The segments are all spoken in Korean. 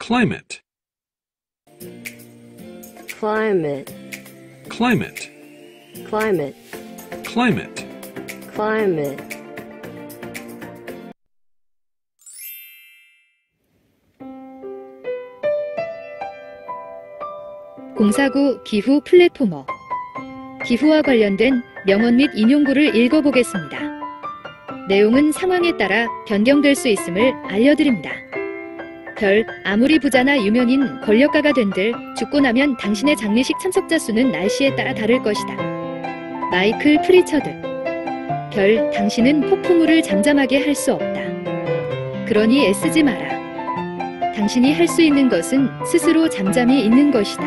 climate, climate, climate, climate, climate. climate. 공사구 기후 플랫포머. 기후와 관련된 명언 및 인용구를 읽어보겠습니다. 내용은 상황에 따라 변경될 수 있음을 알려드립니다. 별, 아무리 부자나 유명인, 권력가가 된들 죽고 나면 당신의 장례식 참석자 수는 날씨에 따라 다를 것이다. 마이클 프리처드. 별, 당신은 폭풍우를 잠잠하게 할 수 없다. 그러니 애쓰지 마라. 당신이 할 수 있는 것은 스스로 잠잠히 있는 것이다.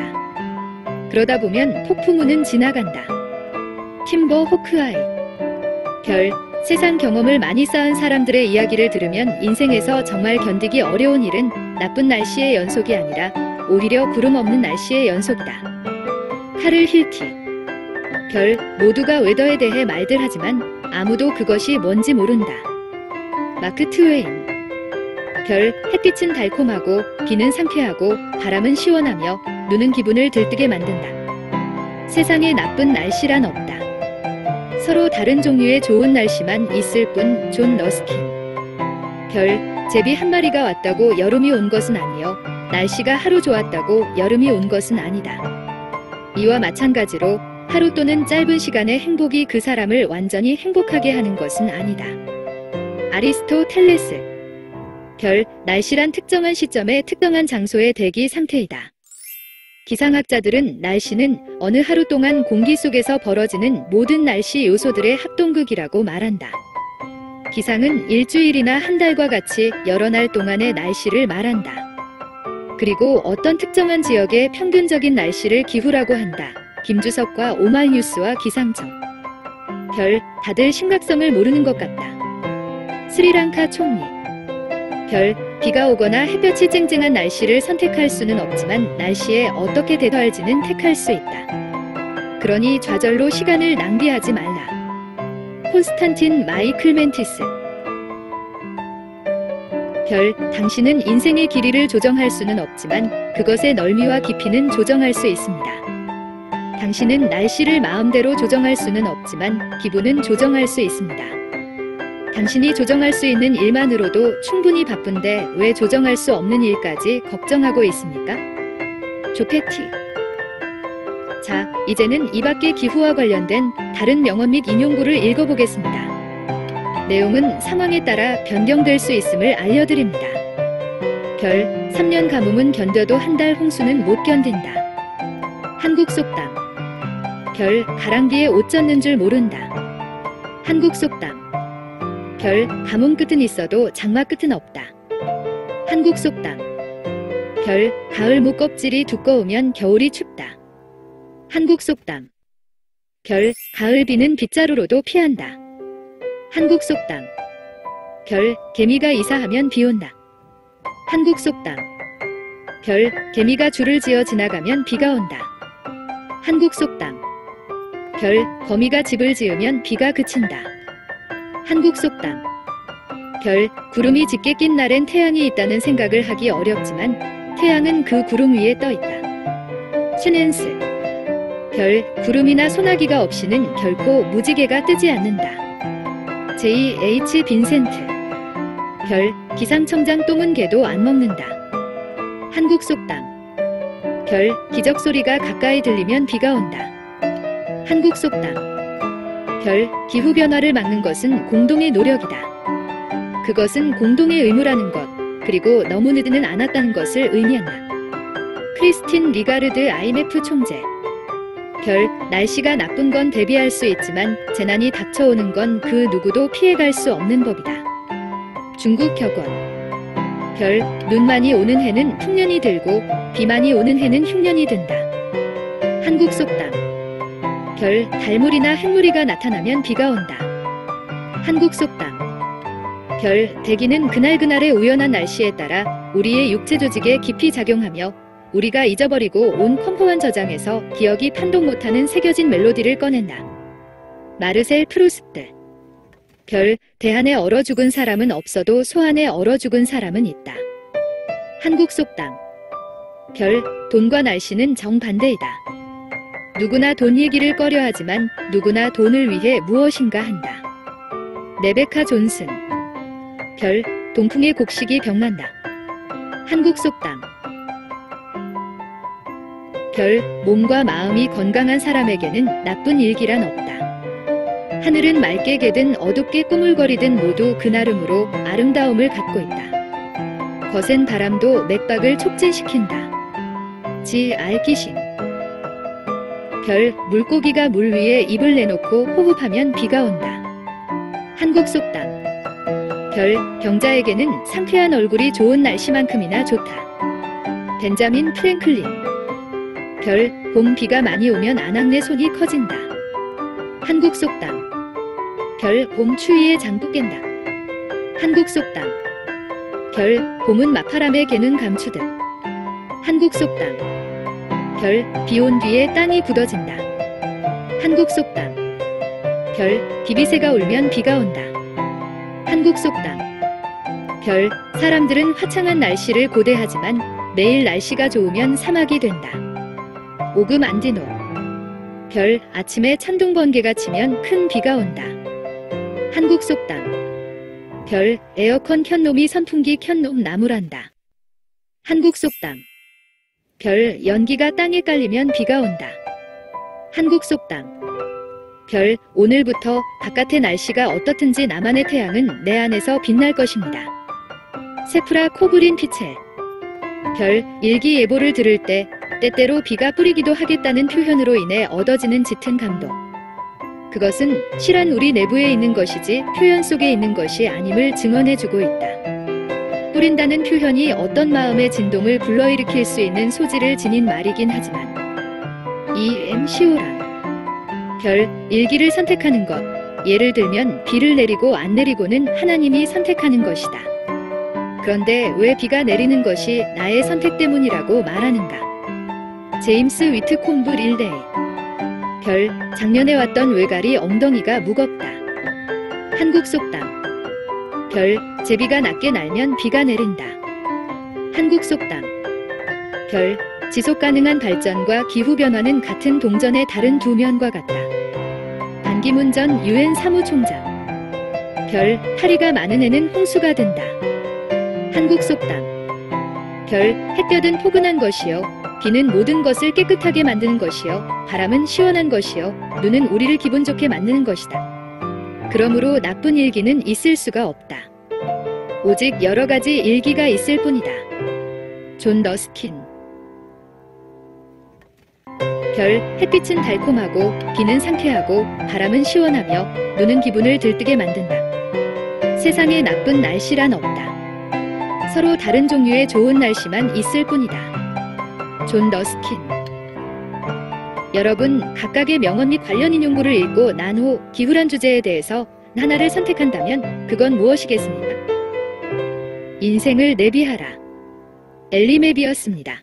그러다 보면 폭풍우는 지나간다. 팀버 호크아이. 별, 세상 경험을 많이 쌓은 사람들의 이야기를 들으면 인생에서 정말 견디기 어려운 일은 나쁜 날씨의 연속이 아니라 오히려 구름 없는 날씨의 연속이다. 카를 힐티. 별, 모두가 웨더에 대해 말들 하지만 아무도 그것이 뭔지 모른다. 마크 트웨인. 별, 햇빛은 달콤하고 비는 상쾌하고 바람은 시원하며 눈은 기분을 들뜨게 만든다. 세상에 나쁜 날씨란 없다. 서로 다른 종류의 좋은 날씨만 있을 뿐. 존 러스킨. 별, 제비 한 마리가 왔다고 여름이 온 것은 아니요, 날씨가 하루 좋았다고 여름이 온 것은 아니다. 이와 마찬가지로 하루 또는 짧은 시간의 행복이 그 사람을 완전히 행복하게 하는 것은 아니다. 아리스토텔레스. 별, 날씨란 특정한 시점에 특정한 장소의 대기 상태이다. 기상학자들은 날씨는 어느 하루 동안 공기 속에서 벌어지는 모든 날씨 요소들의 합동극이라고 말한다. 기상은 일주일이나 한 달과 같이 여러 날 동안의 날씨를 말한다. 그리고 어떤 특정한 지역의 평균적인 날씨를 기후라고 한다. 김주석과 오마이뉴스와 기상청. 별, 다들 심각성을 모르는 것 같다. 스리랑카 총리. 별, 비가 오거나 햇볕이 쨍쨍한 날씨를 선택할 수는 없지만 날씨에 어떻게 대처할지는 택할 수 있다. 그러니 좌절로 시간을 낭비하지 말라. 콘스탄틴 마이클멘티스. 별, 당신은 인생의 길이를 조정할 수는 없지만 그것의 넓이와 깊이는 조정할 수 있습니다. 당신은 날씨를 마음대로 조정할 수는 없지만 기분은 조정할 수 있습니다. 당신이 조정할 수 있는 일만으로도 충분히 바쁜데 왜 조정할 수 없는 일까지 걱정하고 있습니까? 조페티. 자, 이제는 이 밖의 기후와 관련된 다른 명언 및 인용구를 읽어보겠습니다. 내용은 상황에 따라 변경될 수 있음을 알려드립니다. 별, 3년 가뭄은 견뎌도 한 달 홍수는 못 견딘다. 한국 속담. 별, 가랑비에 옷 젖는 줄 모른다. 한국 속담. 별, 가뭄 끝은 있어도 장마 끝은 없다. 한국 속담. 별, 가을 무 껍질이 두꺼우면 겨울이 춥다. 한국 속담. 별, 가을 비는 빗자루로도 피한다. 한국 속담. 별, 개미가 이사하면 비 온다. 한국 속담. 별, 개미가 줄을 지어 지나가면 비가 온다. 한국 속담. 별, 거미가 집을 지으면 비가 그친다. 한국 속담. 별, 구름이 짙게 낀 날엔 태양이 있다는 생각을 하기 어렵지만 태양은 그 구름 위에 떠 있다. 슈넨스. 별, 구름이나 소나기가 없이는 결코 무지개가 뜨지 않는다. J.H. 빈센트. 별, 기상청장 똥은 개도 안 먹는다. 한국 속담. 별, 기적 소리가 가까이 들리면 비가 온다. 한국 속담. 별, 기후변화를 막는 것은 공동의 노력이다. 그것은 공동의 의무라는 것, 그리고 너무 늦지는 않았다는 것을 의미한다. 크리스틴 리가르드 IMF 총재. 별, 날씨가 나쁜 건 대비할 수 있지만 재난이 닥쳐오는 건 그 누구도 피해갈 수 없는 법이다. 중국 격언. 별, 눈 많이 오는 해는 풍년이 들고 비 많이 오는 해는 흉년이 든다. 한국 속담. 별, 달무리나 햇무리가 나타나면 비가 온다. 한국 속담. 별, 대기는 그날그날의 우연한 날씨에 따라 우리의 육체 조직에 깊이 작용하며 우리가 잊어버리고 온 컴포한 저장에서 기억이 판독 못하는 새겨진 멜로디를 꺼낸다. 마르셀 프루스트. 별, 대한에 얼어 죽은 사람은 없어도 소 안에 얼어 죽은 사람은 있다. 한국 속담. 별, 돈과 날씨는 정반대이다. 누구나 돈 얘기를 꺼려하지만 누구나 돈을 위해 무엇인가 한다. 레베카 존슨. 별, 동풍의 곡식이 병난다. 한국 속담. 별, 몸과 마음이 건강한 사람에게는 나쁜 일기란 없다. 하늘은 맑게 개든 어둡게 꾸물거리든 모두 그 나름으로 아름다움을 갖고 있다. 거센 바람도 맥박을 촉진시킨다. 지 알기신. 별, 물고기가 물 위에 입을 내놓고 호흡하면 비가 온다. 한국 속담. 별, 병자에게는 상쾌한 얼굴이 좋은 날씨만큼이나 좋다. 벤자민 프랭클린. 별, 봄 비가 많이 오면 아낙네 손이 커진다. 한국 속담. 별, 봄 추위에 장독 깬다. 한국 속담. 별, 봄은 마파람에 개는 감추듯. 한국 속담. 별, 비 온 뒤에 땅이 굳어진다. 한국 속담. 별, 비비새가 울면 비가 온다. 한국 속담. 별, 사람들은 화창한 날씨를 고대하지만 매일 날씨가 좋으면 사막이 된다. 오금 안디노. 별, 아침에 찬둥 번개가 치면 큰 비가 온다. 한국 속담. 별, 에어컨 켠 놈이 선풍기 켠 놈 나무란다. 한국 속담. 별, 연기가 땅에 깔리면 비가 온다. 한국 속담. 별, 오늘부터 바깥의 날씨가 어떻든지 나만의 태양은 내 안에서 빛날 것입니다. 세프라 코브린 피첼. 별, 일기예보를 들을 때 때때로 비가 뿌리기도 하겠다는 표현으로 인해 얻어지는 짙은 감동. 그것은 실한 우리 내부에 있는 것이지 표현 속에 있는 것이 아님을 증언해주고 있다. 뿌린다는 표현이 어떤 마음의 진동을 불러일으킬 수 있는 소질을 지닌 말이긴 하지만 E.M.시오라. 별, 일기를 선택하는 것. 예를 들면 비를 내리고 안 내리고는 하나님이 선택하는 것이다. 그런데 왜 비가 내리는 것이 나의 선택 때문이라고 말하는가? 제임스 위트콤브 릴레이. 별, 작년에 왔던 외갈이 엉덩이가 무겁다. 한국 속담. 별, 제비가 낮게 날면 비가 내린다. 한국 속담. 별, 지속 가능한 발전과 기후 변화는 같은 동전의 다른 두 면과 같다. 반기문 전 유엔 사무총장. 별, 파리가 많은 애는 홍수가 된다. 한국 속담. 별, 햇볕은 포근한 것이요, 비는 모든 것을 깨끗하게 만드는 것이요, 바람은 시원한 것이요, 눈은 우리를 기분 좋게 만드는 것이다. 그러므로 나쁜 일기는 있을 수가 없다. 오직 여러 가지 일기가 있을 뿐이다. 존 러스킨. 별, 햇빛은 달콤하고 비는 상쾌하고 바람은 시원하며 눈은 기분을 들뜨게 만든다. 세상에 나쁜 날씨란 없다. 서로 다른 종류의 좋은 날씨만 있을 뿐이다. 존 러스킨. 여러분, 각각의 명언 및 관련 인용구를 읽고 난 후 기후란 주제에 대해서 하나를 선택한다면 그건 무엇이겠습니까? 인생을 내비하라. 엘리 맵이었습니다.